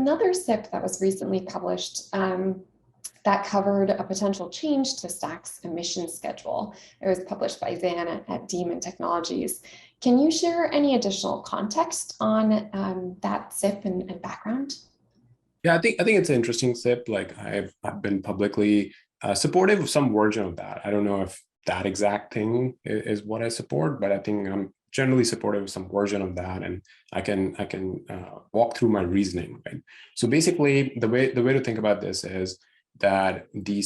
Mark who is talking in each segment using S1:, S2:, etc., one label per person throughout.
S1: another SIP that was recently published that covered a potential change to Stack's emission schedule. It was published by Zan at Demon Technologies. Can you share any additional context on that SIP and background?
S2: Yeah, I think it's an interesting SIP. Like I've been publicly supportive of some version of that. I don't know if that exact thing is what I support, but I think I'm generally supportive of some version of that, and I can walk through my reasoning. Right. So basically, the way to think about this is that the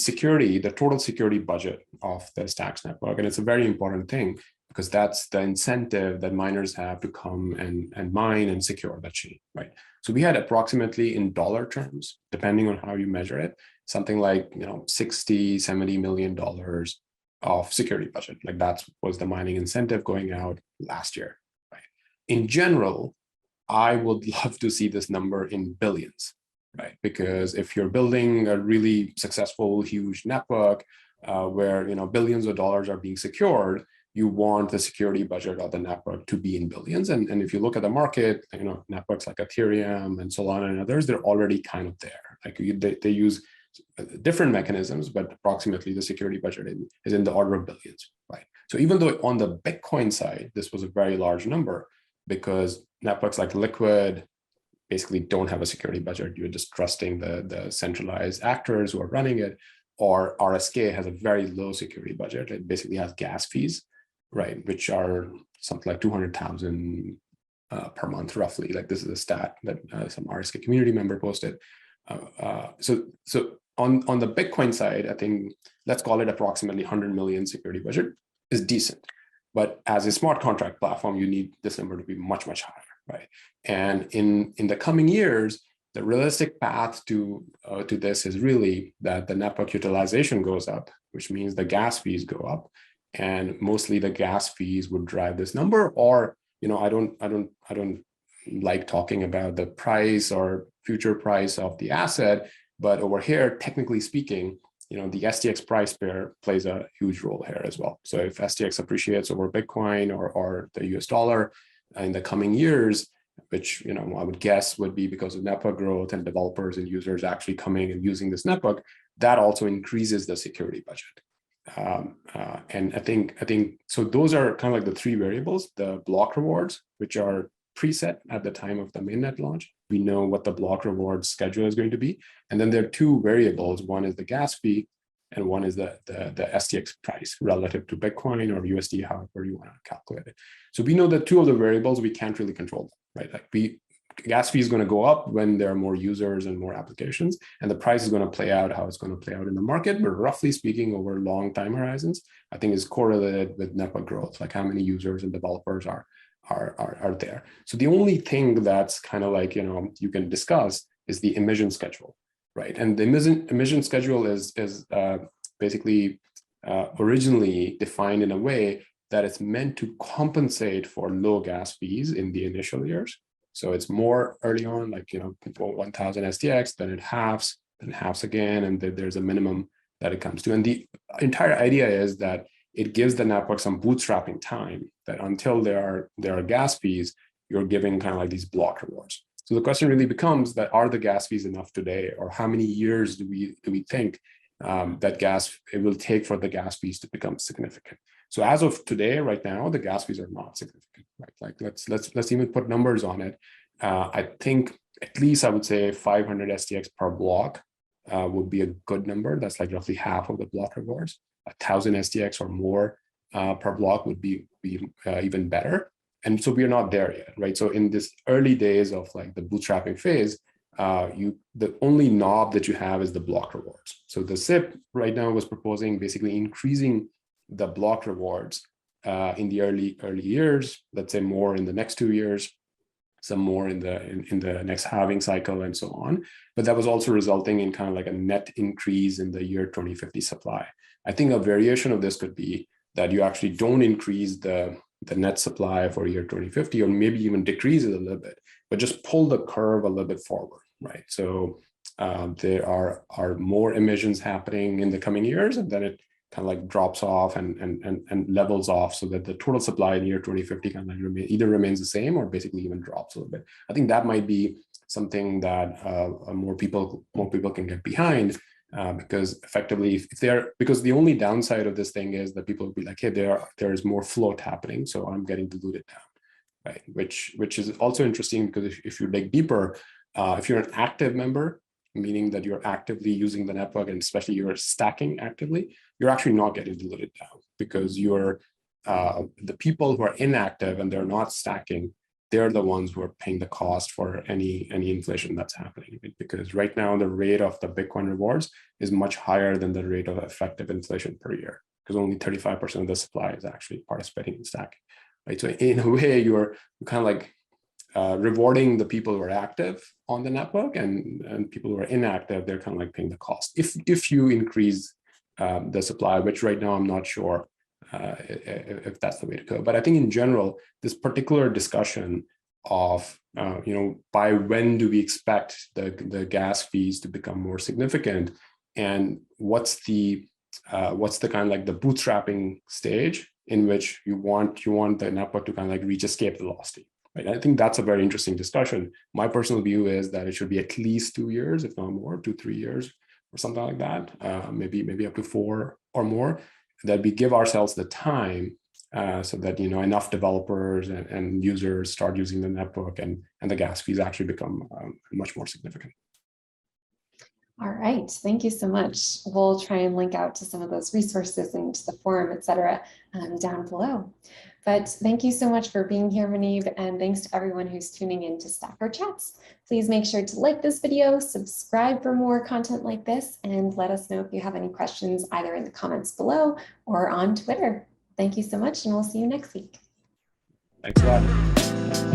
S2: total security budget of the Stacks network, and it's a very important thing because that's the incentive that miners have to come and mine and secure that chain, right? So we had approximately, in dollar terms, depending on how you measure it, something like $60–70 million of security budget. Like that was the mining incentive going out last year, right? In general, I would love to see this number in billions, right? Because if you're building a really successful, huge network where billions of dollars are being secured, you want the security budget of the network to be in billions. And if you look at the market, networks like Ethereum and Solana and others, they're already kind of there. Like they use different mechanisms, but approximately the security budget is in the order of billions, right? So even though on the Bitcoin side, this was a very large number, because networks like Liquid basically don't have a security budget. You're just trusting the centralized actors who are running it, or RSK has a very low security budget. It basically has gas fees, right, which are something like 200,000 per month, roughly. Like this is a stat that some RSK community member posted. So on the Bitcoin side, I think let's call it approximately 100 million security budget is decent. But as a smart contract platform, you need this number to be much, much higher, right? And in the coming years, the realistic path to this is really that the network utilization goes up, which means the gas fees go up, and mostly the gas fees would drive this number. Or I don't like talking about the price or future price of the asset, but over here, technically speaking, the STX price pair plays a huge role here as well. So if STX appreciates over Bitcoin or the US dollar in the coming years, which I would guess would be because of network growth and developers and users actually coming and using this network, that also increases the security budget. And I think so. Those are kind of like the three variables: the block rewards, which are preset at the time of the mainnet launch. We know what the block reward schedule is going to be, and then there are two variables. One is the gas fee, and one is the STX price relative to Bitcoin or USD, however you want to calculate it. So we know that two of the variables we can't really control, right? Like gas fee is going to go up when there are more users and more applications, and the price is going to play out how it's going to play out in the market. But roughly speaking, over long time horizons, I think is correlated with network growth, like how many users and developers are there. So the only thing that's kind of like you can discuss is the emission schedule, right? And the emission schedule is basically originally defined in a way that it's meant to compensate for low gas fees in the initial years. So it's more early on, like 1,000 STX, then it halves again, and there's a minimum that it comes to. And the entire idea is that it gives the network some bootstrapping time, that until there are gas fees, you're giving kind of like these block rewards. So the question really becomes that, are the gas fees enough today, or how many years do we think that it will take for the gas fees to become significant? So as of today, right now, the gas fees are not significant, right? Like let's even put numbers on it. I think at least I would say 500 STX per block would be a good number. That's like roughly half of the block rewards. 1,000 STX or more per block would be even better. And so we're not there yet, right? So in this early days of like the bootstrapping phase, the only knob that you have is the block rewards. So the SIP right now was proposing basically increasing the block rewards in the early years, let's say more in the next 2 years, some more in the next halving cycle, and so on. But that was also resulting in kind of like a net increase in the year 2050 supply. I think a variation of this could be that you actually don't increase the net supply for year 2050, or maybe even decrease it a little bit, but just pull the curve a little bit forward, right? So there are more emissions happening in the coming years, and then it kind of like drops off and levels off, so that the total supply in year 2050 kind of like either remains the same or basically even drops a little bit. I think that might be something that more people can get behind. Because effectively, because the only downside of this thing is that people will be like, hey, there is more float happening, so I'm getting diluted down, right? Which is also interesting, because if you dig deeper, if you're an active member, meaning that you're actively using the network, and especially you're stacking actively, you're actually not getting diluted down, because you're the people who are inactive and they're not stacking, they're the ones who are paying the cost for any inflation that's happening. Because right now the rate of the Bitcoin rewards is much higher than the rate of effective inflation per year, because only 35% of the supply is actually participating in stacking, right? So in a way, you're kind of like rewarding the people who are active on the network, and people who are inactive, they're kind of like paying the cost if you increase the supply, which right now I'm not sure if that's the way to go. But I think in general, this particular discussion of by when do we expect the gas fees to become more significant, and what's the kind of like the bootstrapping stage in which you want the network to kind of like reach escape velocity, right? I think that's a very interesting discussion. My personal view is that it should be at least 2 years, if not more, 2-3 years or something like that, maybe up to 4 or more, that we give ourselves the time so that enough developers and users start using the network, and the gas fees actually become much more significant.
S1: All right, thank you so much. We'll try and link out to some of those resources and to the forum, et cetera, down below. But thank you so much for being here, Muneeb, and thanks to everyone who's tuning in to Stacker Chats. Please make sure to like this video, subscribe for more content like this, and let us know if you have any questions either in the comments below or on Twitter. Thank you so much, and we'll see you next week.
S2: Thanks a lot.